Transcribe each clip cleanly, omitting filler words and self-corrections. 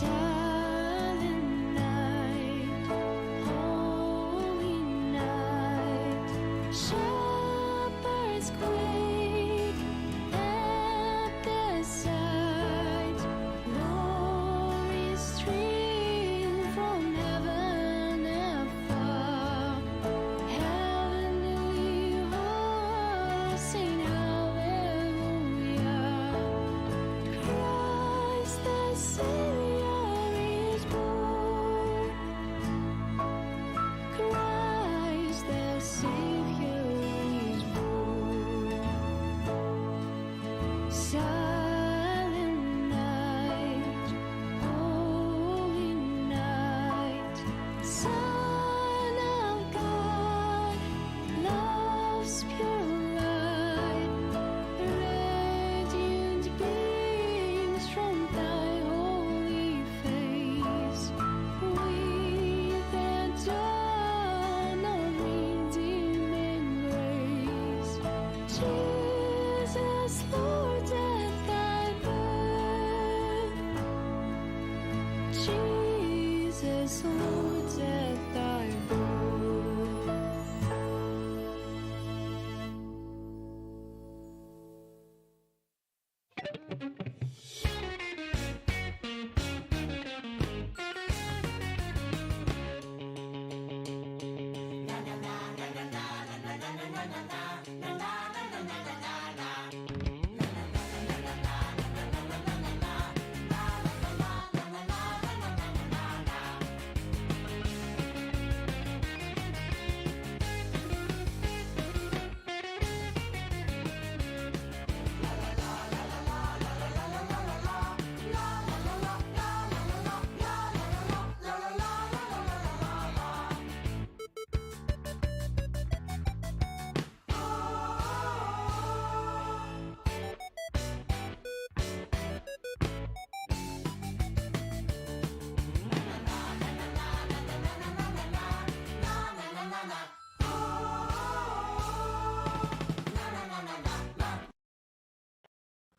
Silent night, holy night, shepherds quake at the sight, glory stream from heaven afar, heavenly hosts sing hallelujah, Christ the Savior is born, Christ the Savior is born. Silent night, holy night, Son of God, love's pure light, radiant beams from thy holy face, with the dawn of redeeming grace. Jesus, Lord, at thy birth. Jesus, Lord, at thy birth.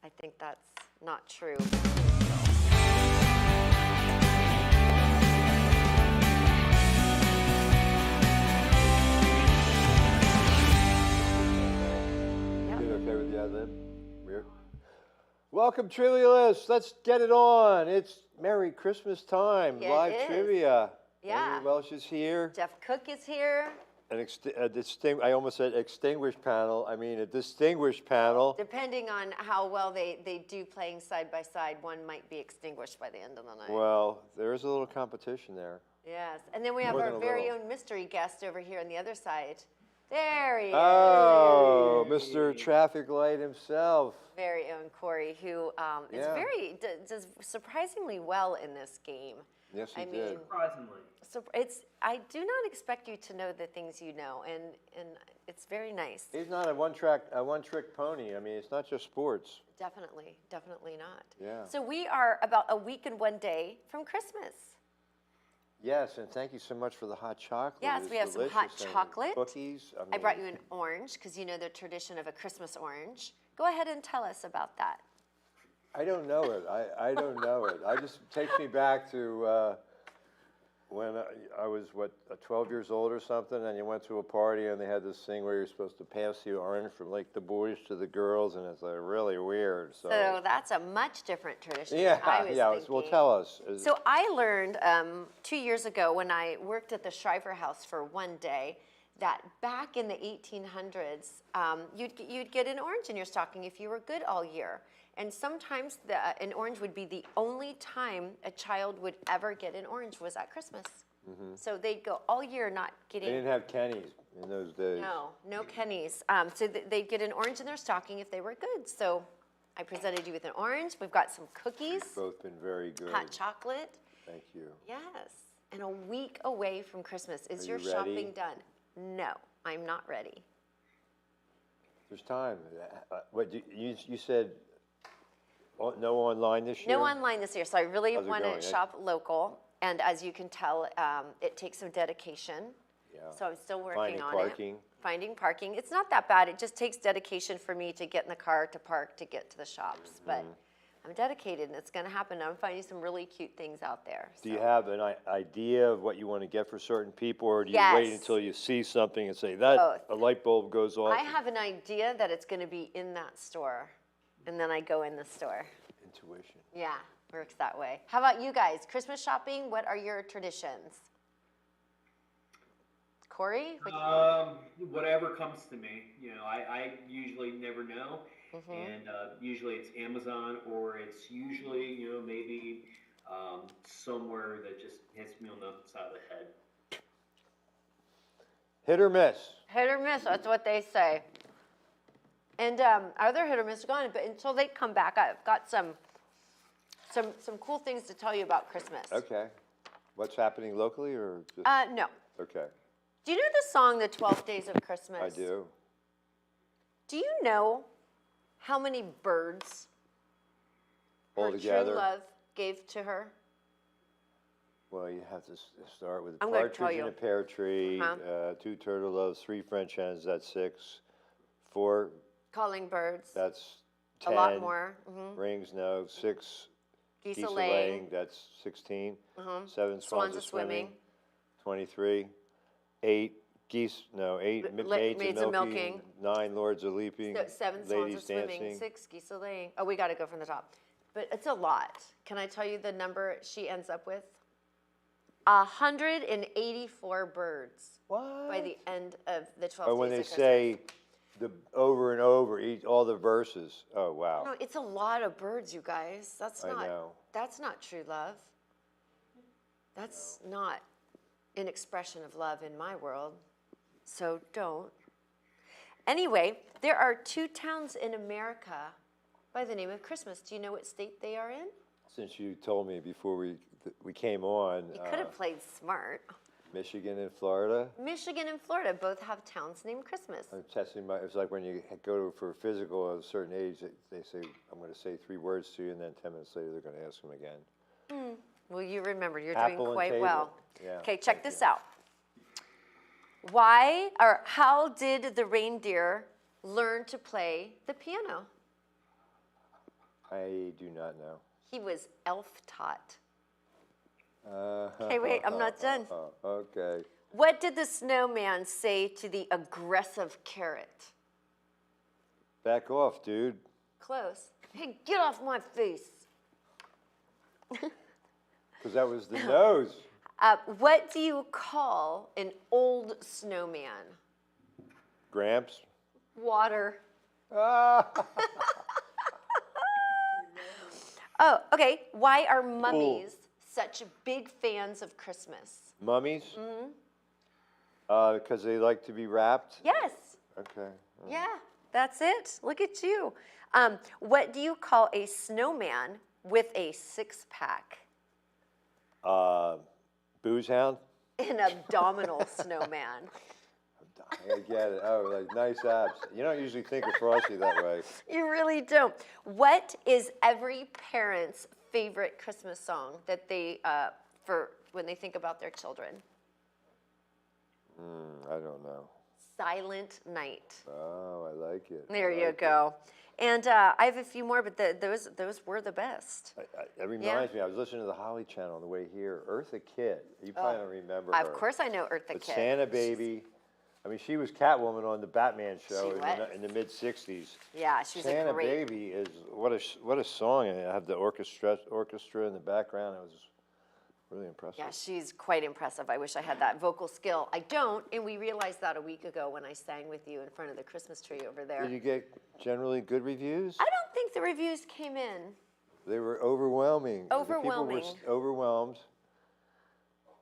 I think that's not true. Is it okay with the ad lib? Welcome, Trivialists. Let's get it on. It's Merry Christmas time. It Live is. trivia. Yeah. Amy Welsh is here. Jeff Cook is here. I almost said extinguished panel. I mean a distinguished panel. Depending on how well they do playing side by side, one might be extinguished by the end of the night. Well, there is a little competition there. Yes, and then we have More our than a very little. own mystery guest over here on the other side. There he is. Oh, Mr. Traffic Light himself. Very own Corey, who is Yeah. does surprisingly well in this game. Yes, he I did. mean, Surprisingly. so I do not expect you to know the things you know, and it's very nice. He's not a one-trick pony. I mean, it's not just sports. Definitely not. Yeah. So we are about a week and one day from Christmas. Yes, and thank you so much for the hot chocolate. Yes, It's we have some hot delicious, and chocolate. Cookies. I brought you an orange because you know the tradition of a Christmas orange. Go ahead and tell us about that. I don't know it. I don't know it. I just takes me back to when I was, 12 years old or something, and you went to a party and they had this thing where you're supposed to pass the orange from like the boys to the girls, and it's like really weird. So that's a much different tradition yeah, than I was yeah. thinking. Well, tell us. So I learned 2 years ago when I worked at the Shriver House for one day that back in the 1800s, you'd get an orange in your stocking if you were good all year. And sometimes an orange would be the only time a child would ever get an orange was at Christmas. Mm-hmm. So they'd go all year not getting. They didn't have Kenny's in those days. No Kenny's. So they'd get an orange in their stocking if they were good. So I presented you with an orange. We've got some cookies. You've both been very good. Hot chocolate. Thank you. Yes. And a week away from Christmas. Is your you ready? shopping done? No, I'm not ready. There's time. What you said? No online this year? No online this year, so I really How's it want going? to shop local. And as you can tell, it takes some dedication. Yeah. So I'm still working Finding on parking. it. Finding parking. It's not that bad. It just takes dedication for me to get in the car, to park, to get to the shops. Mm-hmm. I'm dedicated, and it's going to happen. I'm finding some really cute things out there. Do you so. have an idea of what you want to get for certain people, or do you wait Yes. until you see something and say, that Both. a light bulb goes off? I have an idea that it's going to be in that store, and then I go in the store. Intuition. Yeah, works that way. How about you guys? Christmas shopping, what are your traditions? Corey? Whatever comes to me. I usually never know, and usually it's Amazon, or it's usually maybe somewhere that just hits me on the side of the head. Hit or miss? Hit or miss, that's what they say. And other hit or miss gone, but until they come back, I've got some cool things to tell you about Christmas. Okay. What's happening locally, or just? No. Okay. Do you know the song, The 12 Days of Christmas? I do. Do you know how many birds her Altogether? true love gave to her? Well, you have to start with a I'm gonna tell partridge in you. a pear tree, Uh-huh. 2 turtle doves, 3 French hens, that's 6. 4, Calling birds. that's A 10. lot more. Rings, no. 6, Geese geese a a laying. laying, that's 16. 7, swans a swimming. 23. 8, geese, no. 8, maids a milking. 9, lords a leaping. So 7 swans ladies are swimming, dancing. 6 geese a laying. Oh, we got to go from the top. But it's a lot. Can I tell you the number she ends up with? 184 birds What? by the end of the 12 Or when days they of Christmas. say over and over, all the verses. Oh, wow. No, it's a lot of birds, you guys. I know. That's not true love. That's not an expression of love in my world. So don't. Anyway, there are 2 towns in America by the name of Christmas. Do you know what state they are in? Since you told me before we came on, You could have played smart. Michigan and Florida. Michigan and Florida both have towns named Christmas. I'm testing it's like when you go for a physical at a certain age, they say, I'm going to say 3 words to you, and then 10 minutes later they're going to ask them again. Well, you remember, you're Apple doing and quite table. well. Yeah, Okay, check thank this you. out. How did the reindeer learn to play the piano? I do not know. He was elf-taught. Okay, wait, I'm not done. Okay. What did the snowman say to the aggressive carrot? Back off, dude. Close. Hey, get off my face. Because that was the nose. What do you call an old snowman? Gramps. Water. Ah. Oh, okay. Why are mummies such big fans of Christmas? Mummies? Because they like to be wrapped? Yes. Okay. Yeah, that's it. Look at you. What do you call a snowman with a 6-pack? Booze hound? An abdominal snowman. I get it. Oh, like nice abs. You don't usually think of Frosty that way. You really don't. What is every parent's favorite Christmas song that they for when they think about their children? I don't know. Silent Night. Oh, I like it. There I you like go. And I have a few more, but those were the best. It reminds me, I was listening to the Holly Channel on the way here. Eartha Kitt. You probably don't remember her. Of course I know Eartha But Kitt. Santa Baby. I mean, she was Catwoman on the Batman show She was. in the mid-'60s. Yeah, she was Santa a great. Baby is, what a song. And I have the orchestra in the background. It was really impressive. Yeah, she's quite impressive. I wish I had that vocal skill. I don't, and we realized that a week ago when I sang with you in front of the Christmas tree over there. Did you get generally good reviews? I don't think the reviews came in. They were overwhelming. Overwhelming. The people were overwhelmed.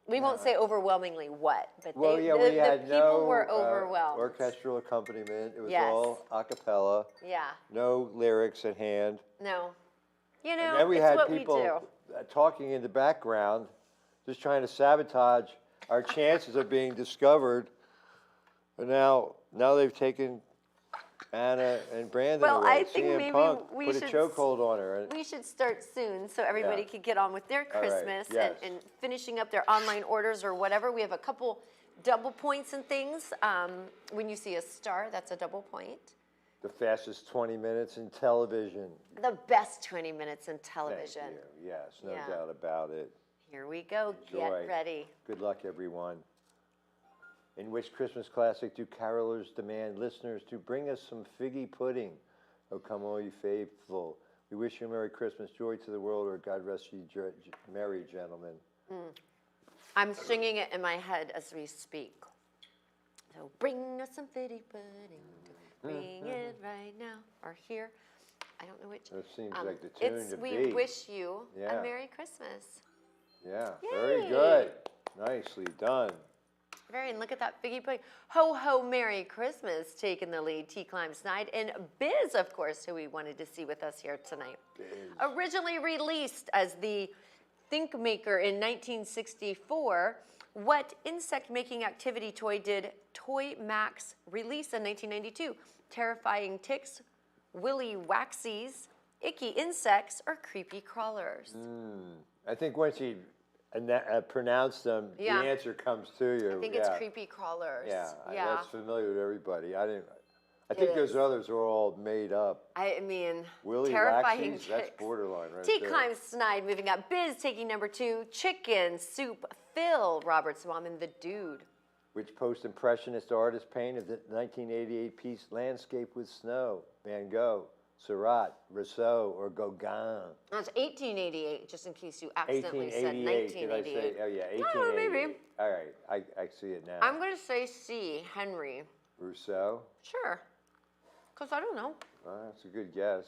We won't say overwhelmingly what, but Well, they, yeah, the we had people no were overwhelmed. orchestral accompaniment. It was Yes. all a cappella. Yeah, No lyrics at hand. no. You know, And then we it's had what we people do. talking in the background, just trying to sabotage our chances of being discovered. And now they've taken Anna and Brandon Well, away. I think CM maybe Punk we put a should chokehold on her. We should start soon so everybody Yeah. could get on with their All right, Christmas yes. and finishing up their online orders or whatever. We have a couple double points and things. When you see a star, that's a double point. The fastest 20 minutes in television. The best 20 minutes in Thank television. you. Yes, no Yeah. doubt about it. Here we go. Enjoy. Get ready. Good luck, everyone. In which Christmas classic do carolers demand listeners to bring us some figgy pudding? Oh, come all you faithful. We wish you a Merry Christmas, joy to the world, or God rest ye merry, gentlemen. I'm singing it in my head as we speak. So bring us some fitty pudding. Bring it right now or here. I don't know which. That seems like the tune It's to We be. wish you Yeah. a Merry Christmas. Yeah, Yay. very good. Nicely done. Very, and look at that figgy pudding. Ho, ho, Merry Christmas, taking the lead. T-Climb Snide and Biz, of course, who we wanted to see with us here tonight. Biz. Originally released as the Think Maker in 1964, what insect-making activity toy did Toy Max release in 1992? Terrifying ticks, willy waxies, icky insects, or creepy crawlers? I think once you pronounce them, Yeah. the answer comes to you. I think it's creepy crawlers. Yeah, Yeah. that's familiar with everybody. I think those is. others are all made up. I mean, Willy terrifying Waxies, that's ticks. borderline right T there. Climb Snide moving up. Biz taking number 2. Chicken Soup Phil, Robert's mom, and the dude. Which post-impressionist artist painted the 1988 piece Landscape with Snow? Van Gogh, Seurat, Rousseau, or Gauguin? That's 1888, just in case you accidentally said 1888. Did I 1988. say? Oh yeah, No, 1888. maybe. All right, I see it now. I'm going to say C, Henry. Rousseau. Sure. Because I don't know. That's a good guess.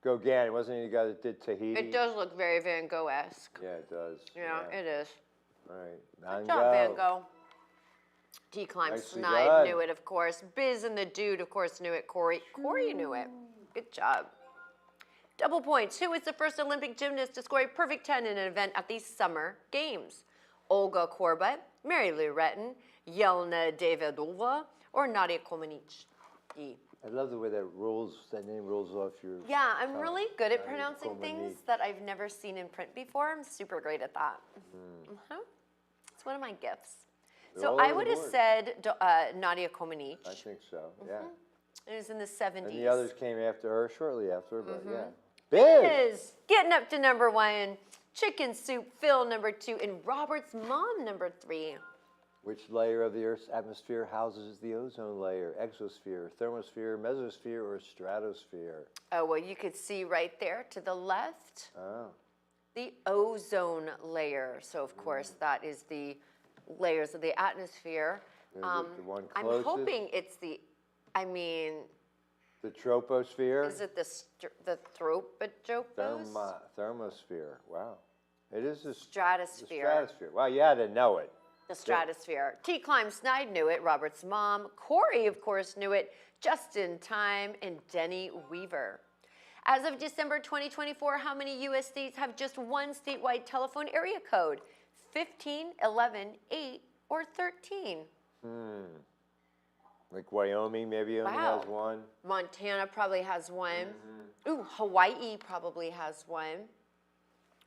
Gauguin, wasn't he the guy that did Tahiti? It does look very Van Gogh-esque. Yeah, it does. Yeah, it is. All right, Good Van job, Van Gogh. Gogh. T-Climb Nicely Snide done. knew it, of course. Biz and the dude, of course, knew it. Corey knew it. Good job. Double points. Who was the first Olympic gymnast to score a perfect 10 in an event at the Summer Games? Olga Korbut, Mary Lou Retton, Yelena Davidova, or Nadia Comaneci? I love the way that name rolls off your. Yeah, I'm tongue. really good at Nadia pronouncing things Comaneci. that I've never seen in print before. I'm super great at that. It's one of my gifts. They're So all I over would the have board. said Nadia Comaneci. I think so. Yeah. It was in the 70s. And the others came after her, shortly after, but yeah. Biz. Is getting up to number 1. Chicken Soup Phil, number 2. And Robert's mom, number 3. Which layer of the Earth's atmosphere houses the ozone layer? Exosphere, thermosphere, mesosphere, or stratosphere? Oh, well, you could see right there to the left, Oh. the ozone layer. So, of course, that is the layers of the atmosphere. Is it the one I'm closest? hoping it's the, I mean, The troposphere? is it the tropopause? Thermosphere. Wow. It is the Stratosphere. stratosphere. Wow, you had to know it. The stratosphere. T-Climb Snide knew it. Robert's mom. Corey, of course, knew it. Justin Time and Denny Weaver. As of December 2024, how many U.S. states have just one statewide telephone area code? 15, 11, 8, or 13? Like Wyoming maybe only Wow. has one. Montana probably has one. Ooh, Hawaii probably has one.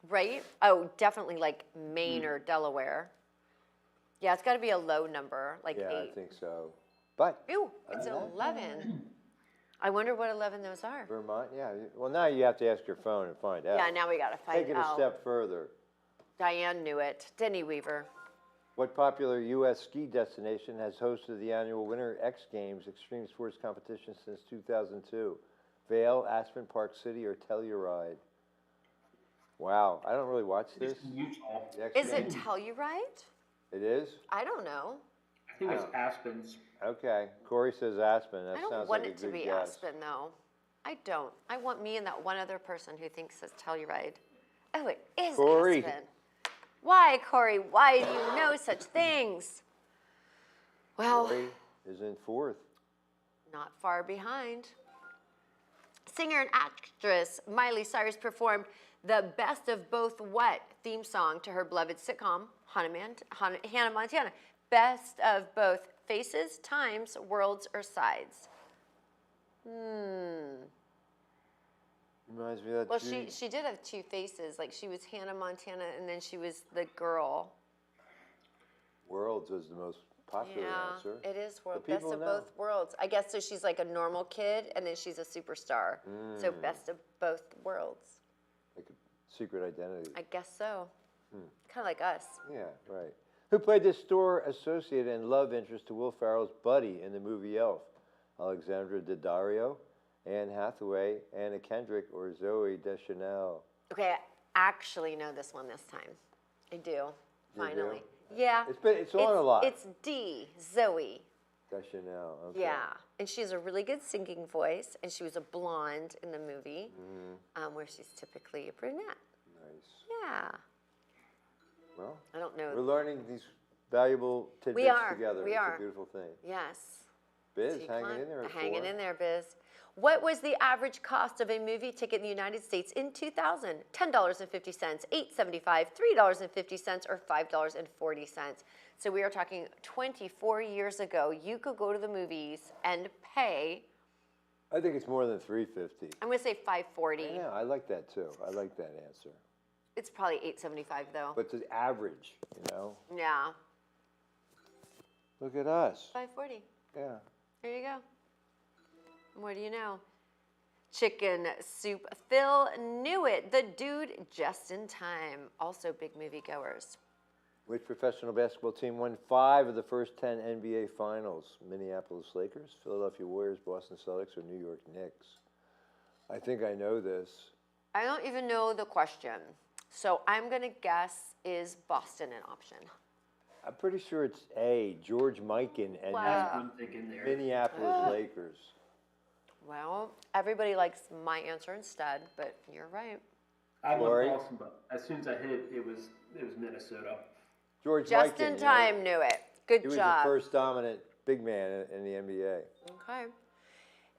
Right? Oh, definitely like Maine or Delaware. Yeah, it's got to be a low number, like Yeah, 8. I think so. But Ooh, it's 11. I wonder what 11 those are. Vermont, yeah. Well, now you have to ask your phone and find out. Yeah, now we got to find Take it a out. step further. Diane knew it. Denny Weaver. What popular U.S. ski destination has hosted the annual Winter X Games extreme sports competition since 2002? Vail, Aspen, Park City, or Telluride? Wow, I don't really watch this. It's Utah. The X Is it Games. Telluride? It is? I don't know. I think it's Aspens. Okay. Corey says Aspen. That I don't sounds want like it a to good be guess. Aspen, though. I don't. I want me and that one other person who thinks it's Telluride. Oh, it is Corey. Aspen. Why, Corey? Why do you know such things? Well, Corey is in fourth. not far behind. Singer and actress Miley Cyrus performed the Best of Both What theme song to her beloved sitcom, Hannah Montana. Best of both faces, times, worlds, or sides. Reminds me of that Well, Judy- she did have 2 faces. Like, she was Hannah Montana, and then she was the girl. Worlds was the most popular answer. it is The best people of know. both worlds. I guess so. She's like a normal kid, and then she's a superstar. So best of both worlds. Like a secret identity. I guess so. Kind of like us. Yeah, right. Who played the store associate and love interest to Will Ferrell's buddy in the movie Elf? Alexandra Daddario, Anne Hathaway, Anna Kendrick, or Zoe Deschanel? Okay, I actually know this one this time. I do. Finally. do? Yeah. It's on a lot. It's D, Zoe. Deschanel. Okay. Yeah, and she has a really good singing voice, and she was a blonde in the movie, where she's typically a brunette. Nice. Yeah. Well, I don't know. we're learning these valuable tidbits together. We it's are. a beautiful thing. Yes. Biz, Tea hanging climb. in there. at Hanging 4. in there, Biz. What was the average cost of a movie ticket in the United States in 2000? $10.50, $8.75, $3.50, or $5.40. So we are talking 24 years ago. You could go to the movies and pay. I think it's more than $3.50. I'm going to say $5.40. Yeah, I like that too. I like that answer. It's probably $8.75 though. But the average, Yeah, Look at us. $5.40. Yeah. There you go. What do you know? Chicken soup. Phil knew it. The dude just in time. Also big movie goers. Which professional basketball team won 5 of the first 10 NBA finals? Minneapolis Lakers, Philadelphia Warriors, Boston Celtics, or New York Knicks? I think I know this. I don't even know the question. So I'm going to guess, is Boston an option? I'm pretty sure it's A, George Mikan and Wow. That's what I'm thinking there. Minneapolis Lakers. Well, everybody likes my answer instead, but you're right. I Lori? went Boston, but as soon as I hit it, was Minnesota. George Just Mikan, in time knew it. Good He was job. the first dominant big man in the NBA. Okay.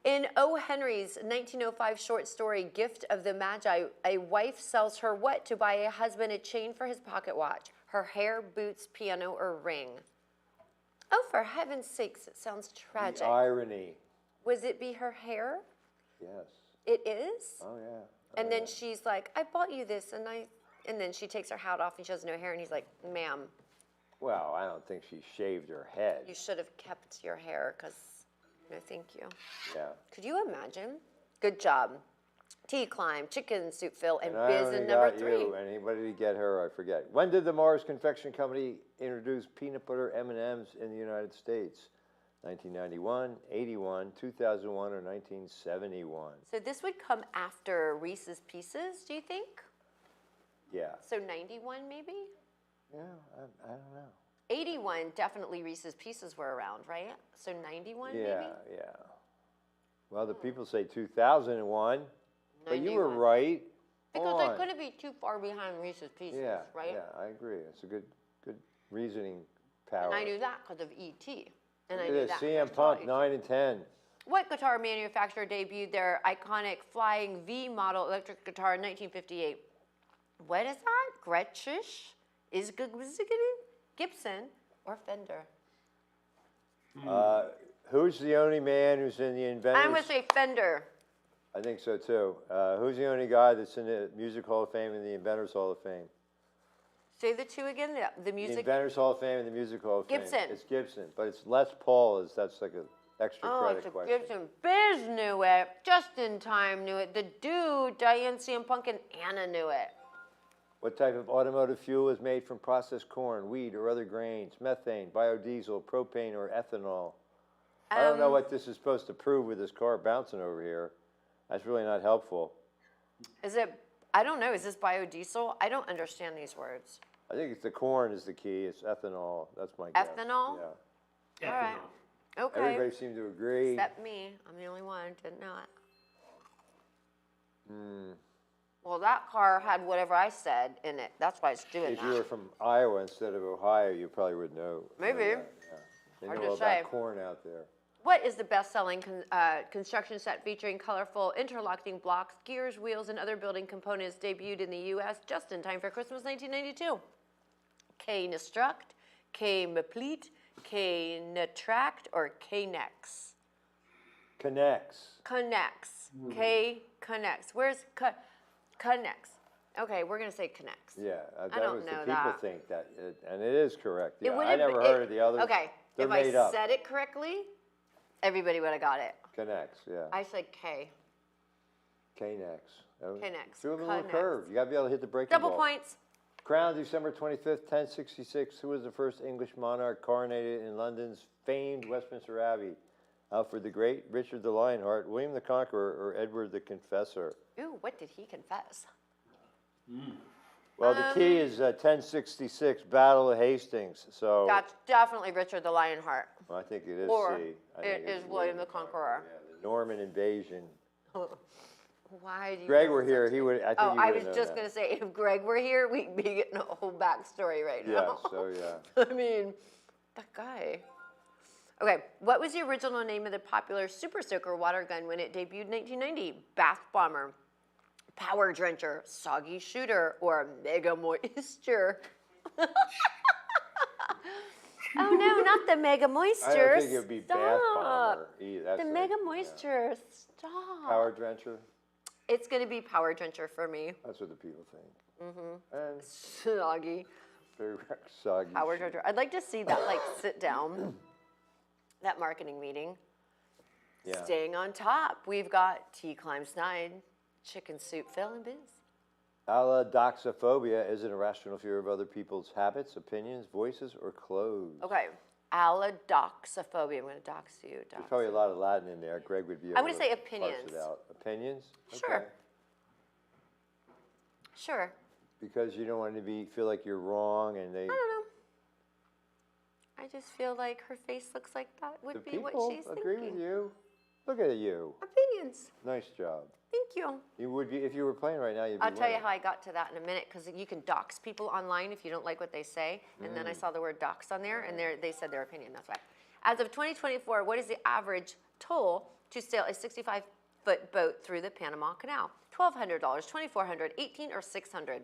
In O. Henry's 1905 short story, Gift of the Magi, a wife sells her what to buy a husband a chain for his pocket watch? Her hair, boots, piano, or ring? Oh, for heaven's sakes, it sounds tragic. The irony. Was it be her hair? Yes. It is? Oh, yeah. And then she's like, I bought you this, and then she takes her hat off and she has no hair, and he's like, ma'am, Well, I don't think she shaved her head. you should have kept your hair, because no thank you. Yeah. Could you imagine? Good job. Tea climb, chicken soup fill, and I biz only in number got 3. you. Anybody to get her, I forget. When did the Mars Confection Company introduce peanut butter M&Ms in the United States? 1991, 81, 2001, or 1971? So this would come after Reese's Pieces, do you think? Yeah. So 91 maybe? Yeah, I don't know. 81, definitely Reese's Pieces were around, right? So 91 maybe? Yeah. Well, the people say 2001, but you were 91. right. Because on. they couldn't be too far behind Reese's Pieces, Yeah, right? yeah, I agree. It's a good reasoning power. And I knew that because of E.T. And I Look knew at this, that. CM because Punk, of E.T. 9 and 10. What guitar manufacturer debuted their iconic Flying V model electric guitar in 1958? What is that? Gretsch? Gibson or Fender? Who's the only man who's in the Inventors? I'm going to say Fender. I think so too. Who's the only guy that's in the Music Hall of Fame and the Inventors Hall of Fame? Say the two again. The The music. Inventors Hall of Fame and the Music Hall of Fame. Gibson. It's Gibson, but it's Les Paul. That's like an extra Oh, credit it's a question. Gibson. Biz knew it. Just in time knew it. The dude, Diane, CM Punk, and Anna knew it. What type of automotive fuel is made from processed corn, wheat, or other grains? Methane, biodiesel, propane, or ethanol? I don't know what this is supposed to prove with this car bouncing over here. That's really not helpful. Is it? I don't know. Is this biodiesel? I don't understand these words. I think it's the corn is the key. It's ethanol. That's my guess. Ethanol? Yeah. All right. Okay. Everybody seemed to agree. Except me. I'm the only one. Didn't know it. Well, that car had whatever I said in it. That's why it's doing If you were that. from Iowa instead of Ohio, you probably would know. Maybe. Know that, yeah. They Hard know to all say. about corn out there. What is the best-selling construction set featuring colorful interlocking blocks, gears, wheels, and other building components debuted in the U.S. just in time for Christmas 1992? K-Nestruct, K-Meplete, K-Netract, or K-Nex? Connects. Connects. K-Connects. Where's Connects? Okay, we're going to say Connects. Yeah, I that don't was know the people that. think that, and it is correct. Yeah, would I have never been- heard of the others. Okay, They're if made I up. said it correctly, everybody would have got it. Connects, yeah. I said K. K-Nex. K-Nex. Threw him a little Connects. curve. You got to be able to hit the breaking Double ball. points. Crowned December 25th, 1066. Who was the first English monarch coronated in London's famed Westminster Abbey? Alfred the Great, Richard the Lionheart, William the Conqueror, or Edward the Confessor? Ooh, what did he confess? Well, the key is 1066, Battle of Hastings. So That's definitely Richard the Lionheart. well, I think it is Or C. I it think it's is William the Conqueror. Yeah, the Norman invasion. Why do you Greg know were here, such he a- would. I think Oh, he I would was know just that. going to say, if Greg were here, we'd be getting a whole backstory right Yeah. now. So yeah. I mean, that guy. Okay, what was the original name of the popular Super Soaker water gun when it debuted in 1990? Bath Bomber, Power Drencher, Soggy Shooter, or Mega Moisture? Oh no, not the Mega Moisture. I don't think it would be Stop. Bath Bomber either. That's The it, Mega yeah. Moisture. Stop. Power Drencher. It's going to be Power Drencher for me. That's what the people think. And Soggy. very soggy. Power shit. Drencher. I'd like to see that, like, sit down, that marketing meeting. Yeah. Staying on top. We've got Tea Climb Snide, Chicken Soup Phil, and Biz. Allodoxophobia is an irrational fear of other people's habits, opinions, voices, or clothes. Okay. Allodoxophobia. I'm going to dox you. There's probably a lot of Latin in there. Greg would be able I'm gonna to say parse opinions. it out. Opinions? Sure. Okay. Sure. Because you don't want to feel like you're wrong and they. I don't know. I just feel like her face looks like that would The be what people she's agree thinking. with you. Look at you. Opinions. Nice job. Thank you. You would be if you were playing right now. You'd be I'll tell you winning. how I got to that in a minute, because you can dox people online if you don't like what they say. And then I saw the word dox on there, and they said their opinion. That's why. As of 2024, what is the average toll to sail a 65-foot boat through the Panama Canal? $1,200, $2,400, $1,800, or $600?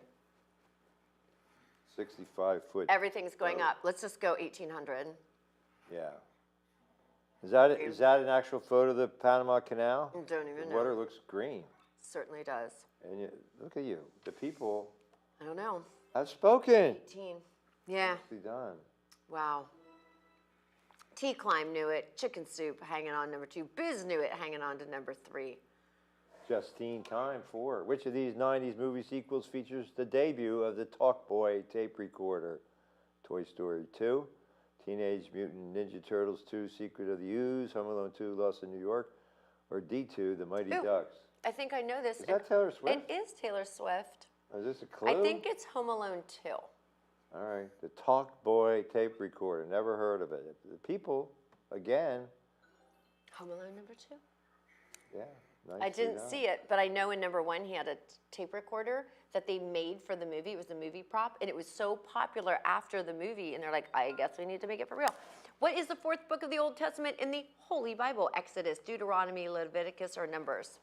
65-foot. Everything's going boat. up. Let's just go 1,800. Yeah. Is that an actual photo of the Panama Canal? Don't even The know. water looks green. Certainly does. And look at you. The people I don't know. have spoken. 18. Yeah. Nicely done. Wow. Tea Climb knew it. Chicken Soup hanging on number 2. Biz knew it, hanging on to number 3. Justine Time 4. Which of these 90s movie sequels features the debut of the Talk Boy tape recorder? Toy Story 2, Teenage Mutant Ninja Turtles 2, Secret of the Ooze, Home Alone 2, Lost in New York, or D2, The Mighty Ooh. Ducks? I think I know this. Is that Taylor Swift? It is Taylor Swift. Is this a clue? I think it's Home Alone 2. All right. The Talk Boy tape recorder. Never heard of it. The people, again, Home Alone number 2? yeah. I nicely didn't done. see it, but I know in number 1 he had a tape recorder that they made for the movie. It was the movie prop, and it was so popular after the movie, and they're like, I guess we need to make it for real. What is the 4th book of the Old Testament in the Holy Bible? Exodus, Deuteronomy, Leviticus, or Numbers?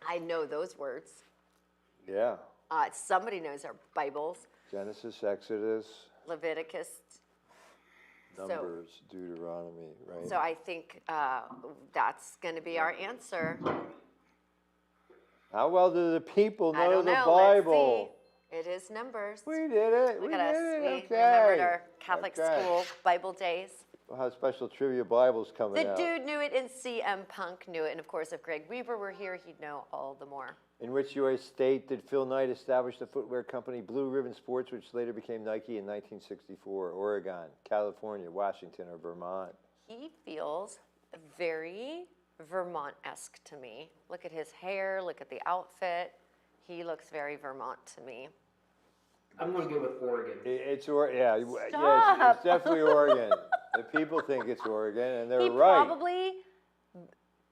I know those words. Yeah. Somebody knows our Bibles. Genesis, Exodus, Leviticus. Numbers, Deuteronomy, right? So I think that's going to be our answer. How well do the people I know don't the know. Bible? Let's see. It is Numbers. We did it. Look we at us. did We it. Okay. remembered our Catholic Okay. school Bible days. We'll have special trivia Bibles coming The out. dude knew it, and CM Punk knew it. And of course, if Greg Weaver were here, he'd know all the more. In which U.S. state did Phil Knight establish the footwear company Blue Ribbon Sports, which later became Nike in 1964? Oregon, California, Washington, or Vermont? He feels very Vermont-esque to me. Look at his hair, look at the outfit. He looks very Vermont to me. I'm going to go with Oregon. It's Stop. it's definitely Oregon. The people think it's Oregon, and they're He right. probably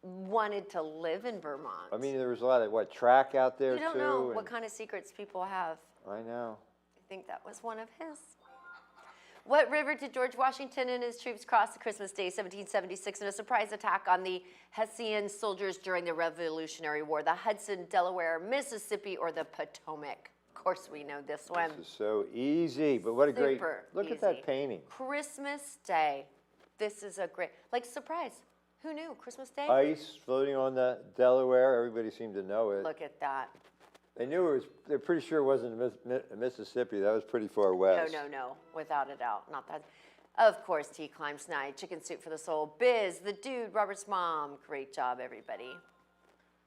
wanted to live in Vermont. I mean, there was a lot of track out there you don't too. know and- what kind of secrets people have. I know. I think that was one of his. What river did George Washington and his troops cross Christmas Day, 1776, in a surprise attack on the Hessian soldiers during the Revolutionary War? The Hudson, Delaware, Mississippi, or the Potomac? Of course, we know this one. This is so easy, but what a great Super look at easy. that painting. Christmas Day. This is a great, surprise. Who knew Christmas Day? Ice floating on the Delaware. Everybody seemed to know it. Look at that. They knew it was. They're pretty sure it wasn't Mississippi. That was pretty far west. No, without a doubt, not that. Of course, Tea Climbs Night, Chicken Soup for the Soul, Biz, the Dude, Robert's mom. Great job, everybody.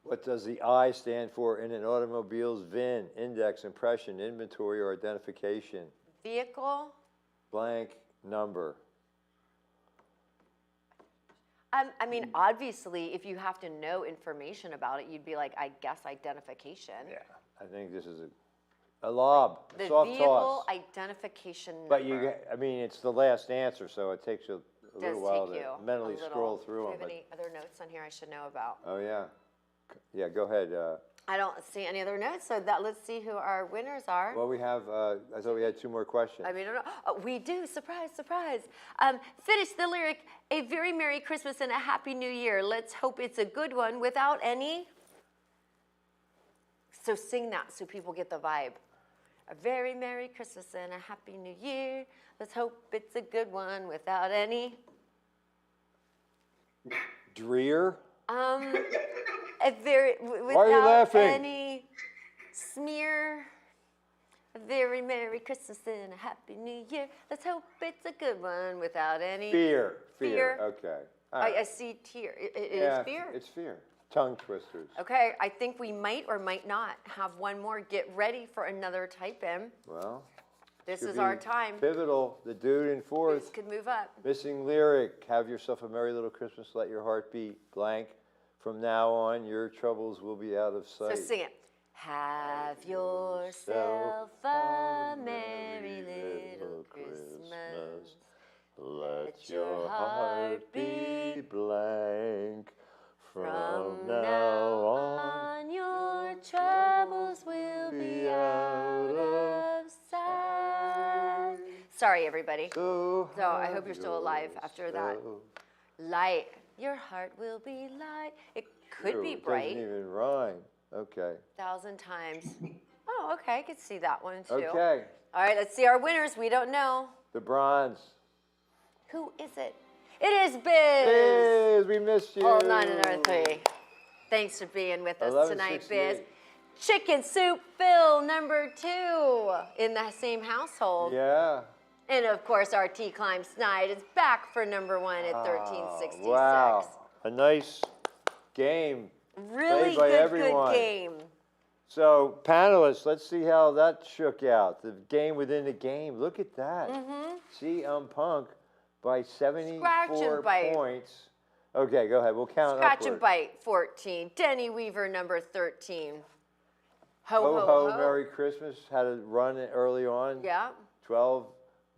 What does the I stand for in an automobile's VIN, index, impression, inventory, or identification? Vehicle. Blank number. I mean, obviously, if you have to know information about it, you'd be like, I guess identification. Yeah, I think this is a lob, a The soft vehicle toss. identification number. But I mean, it's the last answer, so it takes you a Does little while take you to mentally a little. scroll through Do them. you have any other notes on here I should know about? Oh yeah, yeah. Go ahead. I don't see any other notes, so let's see who our winners are. Well, we have. I thought we had 2 more questions. I mean, I don't know. Oh, we do. Surprise, surprise. Finish the lyric, a very Merry Christmas and a Happy New Year. Let's hope it's a good one without any. So sing that so people get the vibe. A very Merry Christmas and a Happy New Year. Let's hope it's a good one without any. Dreer. A very, Why are you without laughing? any smear. A very Merry Christmas and a Happy New Year. Let's hope it's a good one without any. Fear. Fear. Okay. All right. I see tear. It Yeah, is fear? It's fear. Tongue twisters. Okay, I think we might or might not have one more. Get ready for another type in. Well. This should is be our time. Pivotal. The Dude in This fourth. could move up. Missing lyric. Have yourself a merry little Christmas. Let your heart beat. Blank. From now on, your troubles will be out of So sight. sing it. Have yourself a merry little Christmas. Let your heart be blank. From now on, your troubles will be out of sight. Sorry, everybody. So I hope you're still alive after that. yourself. Light. Your heart will be light. It could be Ew, it bright. doesn't even rhyme. Okay. 1,000 times. Oh, okay. I could see that one too. Okay. All right, let's see our winners. We don't know. The bronze. Who is it? It is Biz. Biz, we missed you. Hold on another 3. Thanks for being with us tonight, Biz. 11:68. Chicken Soup Phil, number 2 in the same household. Yeah. And of course, our Tea Climbs Night is back for number 1 at 1366. Wow. A nice game. Really Played by good everyone. game. So, panelists, let's see how that shook out. The game within the game. Look at that. CM Punk by 74 Scratch and bite. points. Okay, go ahead. We'll count Scratch upward. and Bite, 14. Denny Weaver, number 13. Ho, Ho ho, Ho, ho. Merry Christmas had a run early on. Yeah. 12.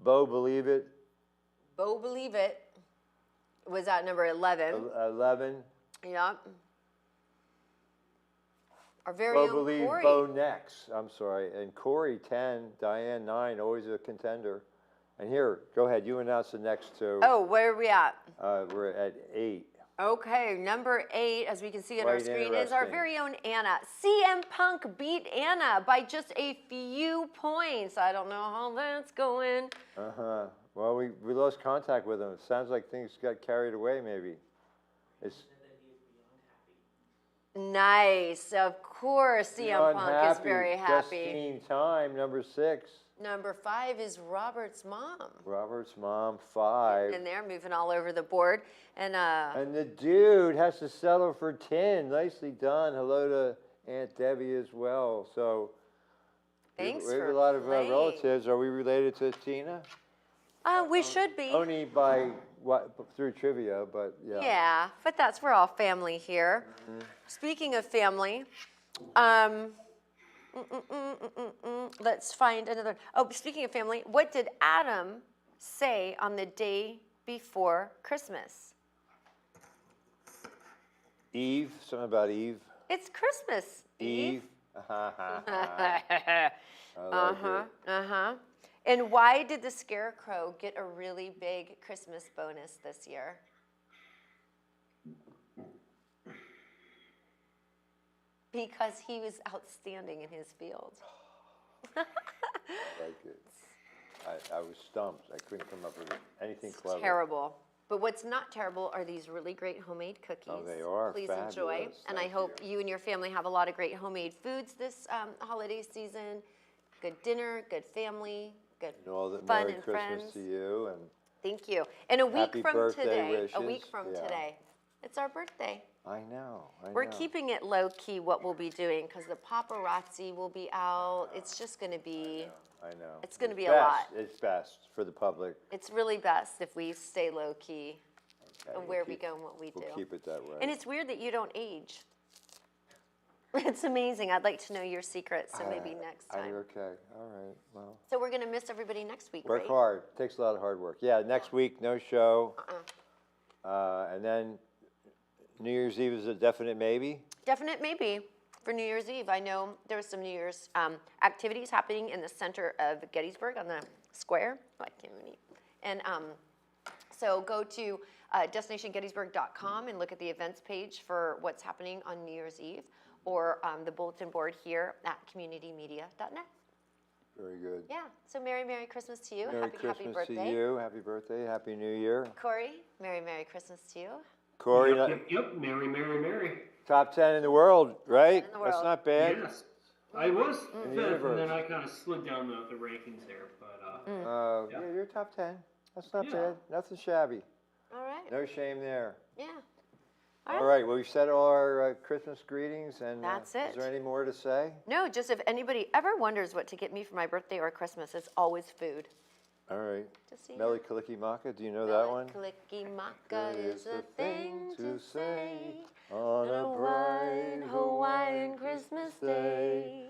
Bo Believe It. Bo Believe It was at number 11. 11. Yeah. Our very Bo own Believe, Corey. Bo Next. I'm sorry. And Corey, 10. Diane, 9. Always a contender. And here, go ahead. You announce the next 2. Oh, where are we at? We're at 8. Okay, number 8, as we can see on our Quite screen, is our interesting. very own Anna. CM Punk beat Anna by just a few points. I don't know how that's going. Uh-huh. Well, we lost contact with him. It sounds like things got carried away, maybe. It's Nice. Of course, CM beyond Punk is very happy. Justine Time, number 6. Number 5 is Robert's mom. Robert's mom, 5. And they're moving all over the board. And And the Dude has to settle for 10. Nicely done. Hello to Aunt Debbie as well. So thanks we have for a lot of playing. relatives. Are we related to Tina? We should be. Only by through trivia, but yeah. Yeah, but we're all family here. Speaking of family, let's find another. Oh, speaking of family, what did Adam say on the day before Christmas? Eve, something about Eve. It's Christmas, Eve. I like it. And why did the Scarecrow get a really big Christmas bonus this year? Because he was outstanding in his field. I like it. I was stumped. I couldn't come up with anything clever. Terrible. But what's not terrible are these really great homemade cookies. Oh, they are Please enjoy. fabulous. And I Thank hope you and your family have a lot of great homemade foods this holiday season. Good dinner, good family, good And all that fun Merry and Christmas friends. to you. And Thank you. And a week Happy from birthday today, a wishes. week from Yeah. today, it's our birthday. I know. We're keeping it low key what we'll be doing because the paparazzi will be out. It's just going to be, I know. It's gonna be a lot. It's best for the public. it's really best if we stay low key Okay, and where we go and what we do. We'll keep it that way. And it's weird that you don't age. It's amazing. I'd like to know your secret, so maybe next time. Okay, all right, well. So we're going to miss everybody next week, Work right? hard, takes a lot of hard work. Yeah, next week, no show. And then New Year's Eve is a definite maybe? Definite maybe for New Year's Eve. I know there was some New Year's activities happening in the center of Gettysburg on the square. Oh, I can't even eat. And so go to destinationgettysburg.com and look at the events page for what's happening on New Year's Eve, or the bulletin board here at communitymedia.net. Very good. Yeah, so Merry Christmas to you. Merry happy Christmas birthday. to you, happy birthday, happy New Year. Corey, Merry Christmas to you. Corey, Yep. Merry. top 10 in the world, right? in the That's world. not bad. Yes. I was In the fifth, universe. and then I kind of slid down the rankings there. But Yeah, you're top 10. That's not Yeah. bad, nothing shabby. All right. No shame there. Yeah. All right, well, we've said all our Christmas greetings, and That's is there it. any more to say? No, just if anybody ever wonders what to get me for my birthday or Christmas, it's always food. All right. Just so you Meli Kalikimaka, do you know that one? Kalikimaka is a thing to say on a bright Hawaiian Christmas day.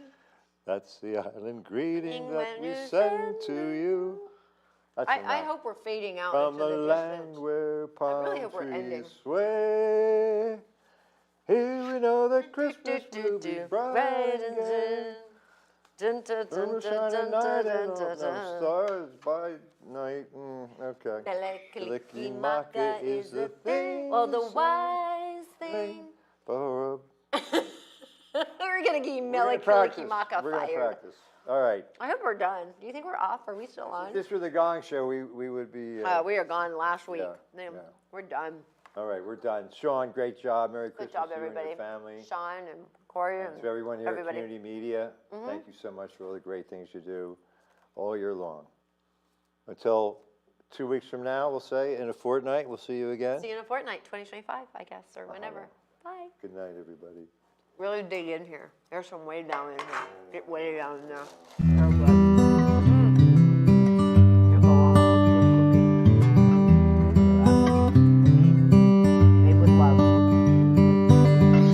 That's the island greeting that when we you send send to you. That's I enough. hope we're fading out From into the the land distance. where palm really hope we're ending. trees sway. Here we know that Christmas will be bright and gay. Dun, dun, Sun will dun, shine dun, at night dun, and dun, no dun. stars by night. Okay. Kalikimaka is the thing, or the wise thing. For We're gonna get We're Meli gonna practice. Kalikimaka We're gonna fired. practice. All right. I hope we're done. Do you think we're off? Are we still on? If this were the Gong Show, we would be. We are gone last week. yeah. We're done. All right, we're done. Sean, great job. Merry Good Christmas job, to you and everybody. your family. Sean and Corey and To everyone here everybody. at Community Media, thank you so much for all the great things you do all year long. Until 2 weeks from now, we'll say, in a fortnight, we'll see you again. See you in a fortnight, 2025, I guess, or whenever. Bye. Good night, everybody. Really dig in here. There's some way down in here. Get way down in there. Real good. Here, go on. Made with love.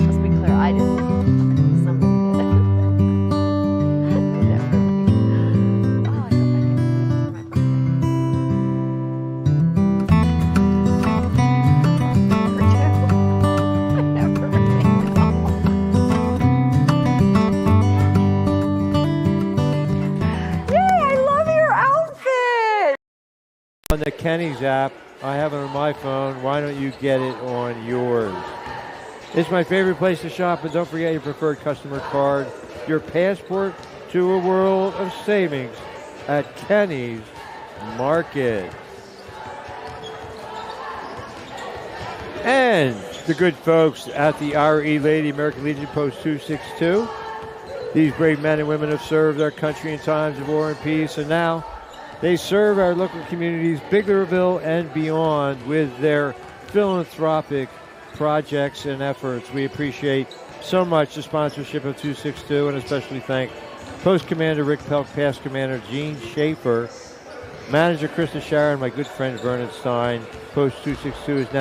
Let's be clear, I didn't. Somebody did. Oh, I hope I can do it for my birthday. I never Yay, I love your outfit! On the Kenny's app, I have it on my phone. Why don't you get it on yours? It's my favorite place to shop, and don't forget your preferred customer card, your passport to a world of savings at Kenny's Market. And the good folks at the RE Lady American Legion Post 262. These brave men and women have served our country in times of war and peace, and now they serve our local communities, Biglerville and beyond, with their philanthropic projects and efforts. We appreciate so much the sponsorship of 262, and especially thank Post Commander Rick Pelk, Past Commander Gene Schaefer, Manager Krista Sharon, my good friend Vernon Stein. Post 262 is now